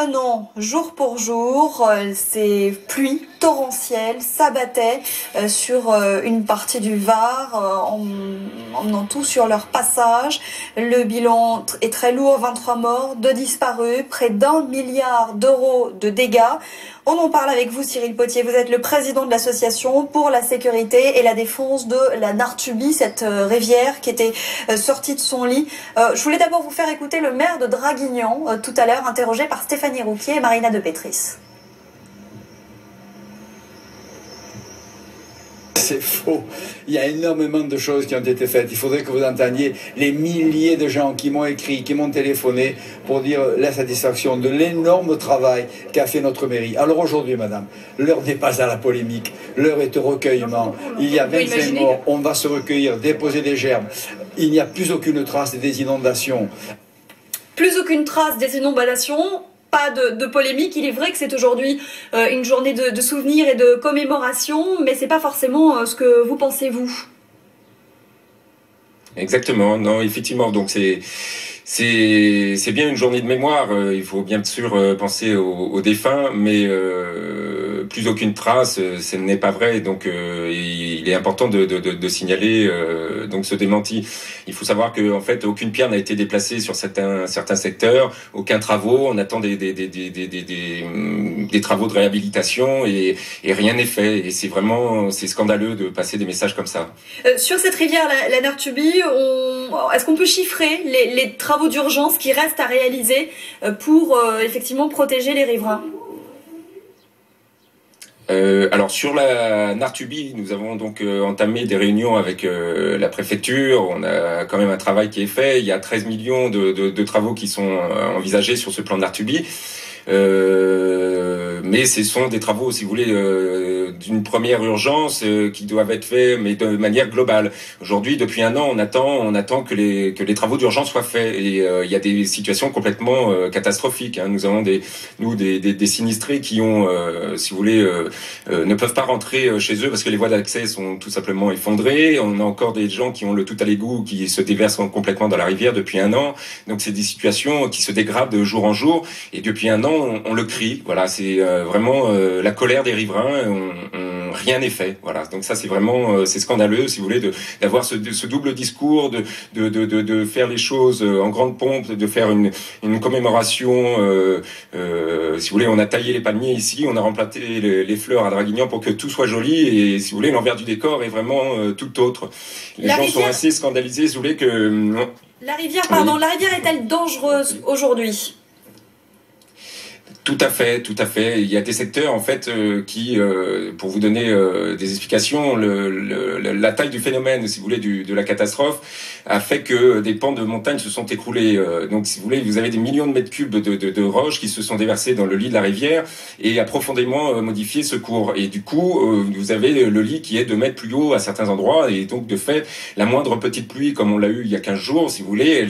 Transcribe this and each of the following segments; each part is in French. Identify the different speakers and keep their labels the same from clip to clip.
Speaker 1: un an, jour pour jour, ces pluies torrentielles s'abattaient sur une partie du Var, emmenant tout sur leur passage. Le bilan est très lourd, 23 morts, 2 disparus, près d'1 milliard d'euros de dégâts. On en parle avec vous, Cyril Potier. Vous êtes le président de l'association pour la sécurité et la défense de la Nartubie, cette rivière qui était sortie de son lit. Je voulais d'abord vous faire écouter le maire de Draguignan, tout à l'heure, interrogé par Stéphanie Rouquier et Marina de Petris.
Speaker 2: C'est faux. Il y a énormément de choses qui ont été faites. Il faudrait que vous entendiez les milliers de gens qui m'ont écrit, qui m'ont téléphoné pour dire la satisfaction de l'énorme travail qu'a fait notre mairie. Alors aujourd'hui, madame, l'heure n'est pas à la polémique. L'heure est au recueillement. Il y a 25 morts. On va se recueillir, déposer des gerbes. Il n'y a plus aucune trace des inondations.
Speaker 1: Plus aucune trace des inondations. Pas de polémique. Il est vrai que c'est aujourd'hui une journée de souvenirs et de commémoration, mais c'est pas forcément ce que vous pensez, vous.
Speaker 3: Exactement. Non, effectivement. Donc c'est bien une journée de mémoire. Il faut bien sûr penser aux défunts, mais plus aucune trace, ce n'est pas vrai. Donc il est important de signaler donc ce démenti. Il faut savoir que en fait aucune pierre n'a été déplacée sur certains secteurs, aucun travaux. On attend des travaux de réhabilitation et rien n'est fait. Et c'est scandaleux de passer des messages comme ça.
Speaker 1: Sur cette rivière, la Nartubie, est-ce qu'on peut chiffrer les travaux d'urgence qui restent à réaliser pour effectivement protéger les riverains?
Speaker 3: Alors sur la Nartubie, nous avons donc entamé des réunions avec la préfecture. On a quand même un travail qui est fait. Il y a 13 millions de travaux qui sont envisagés sur ce plan de Nartubie. Mais ce sont des travaux, si vous voulez, d'une première urgence qui doivent être faits, mais de manière globale. Aujourd'hui, depuis un an, on attend que les travaux d'urgence soient faits. Et il y a des situations complètement catastrophiques. Hein. Nous avons des sinistrés qui ont, si vous voulez, ne peuvent pas rentrer chez eux parce que les voies d'accès sont tout simplement effondrées. On a encore des gens qui ont le tout à l'égout, qui se déversent complètement dans la rivière depuis un an. Donc c'est des situations qui se dégradent de jour en jour. Et depuis un an, on le crie. Voilà, c'est vraiment la colère des riverains. Rien n'est fait. Voilà. Donc ça, c'est vraiment c'est scandaleux, si vous voulez, d'avoir ce double discours, de faire les choses en grande pompe, de faire une commémoration. Si vous voulez, on a taillé les palmiers ici, on a replanté les fleurs à Draguignan pour que tout soit joli. Et si vous voulez, l'envers du décor est vraiment tout autre. Les gens sont assez scandalisés, si vous voulez, que
Speaker 1: la rivière est-elle dangereuse aujourd'hui?
Speaker 3: Tout à fait. Il y a des secteurs en fait qui, pour vous donner des explications, la taille du phénomène, si vous voulez, de la catastrophe, a fait que des pans de montagne se sont écroulés. Donc, si vous voulez, vous avez des millions de mètres cubes de roches qui se sont déversés dans le lit de la rivière et a profondément modifié ce cours. Et du coup, vous avez le lit qui est 2 mètres plus haut à certains endroits. Et donc, de fait, la moindre petite pluie, comme on l'a eu il y a 15 jours, si vous voulez,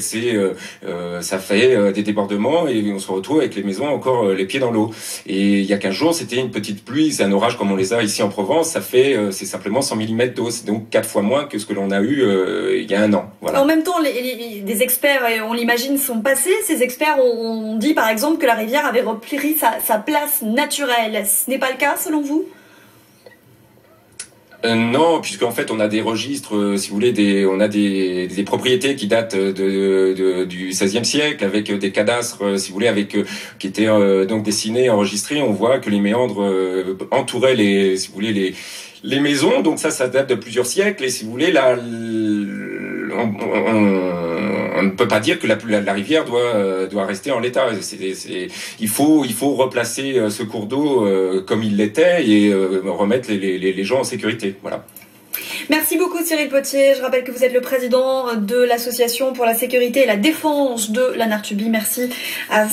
Speaker 3: ça fait des débordements et on se retrouve avec les maisons encore les pieds dans l'eau. Et il y a 15 jours, c'était une petite pluie, c'est un orage comme on les a ici en Provence, c'est simplement 100 mm d'eau, c'est donc 4 fois moins que ce que l'on a eu il y a un an. Voilà.
Speaker 1: En même temps, des experts, on l'imagine, sont passés. Ces experts ont dit par exemple que la rivière avait repris sa place naturelle. Ce n'est pas le cas selon vous ?
Speaker 3: Non, puisqu'en fait on a des registres, si vous voulez, on a des propriétés qui datent du XVIe siècle avec des cadastres, si vous voulez, qui étaient donc dessinés, enregistrés. On voit que les méandres entouraient les maisons, donc ça date de plusieurs siècles. Et si vous voulez, là, on ne peut pas dire que la rivière doit rester en l'état. Il faut replacer ce cours d'eau comme il l'était et remettre les gens en sécurité. Voilà.
Speaker 1: Merci beaucoup Cyril Potier. Je rappelle que vous êtes le président de l'association pour la sécurité et la défense de la Nartubie. Merci à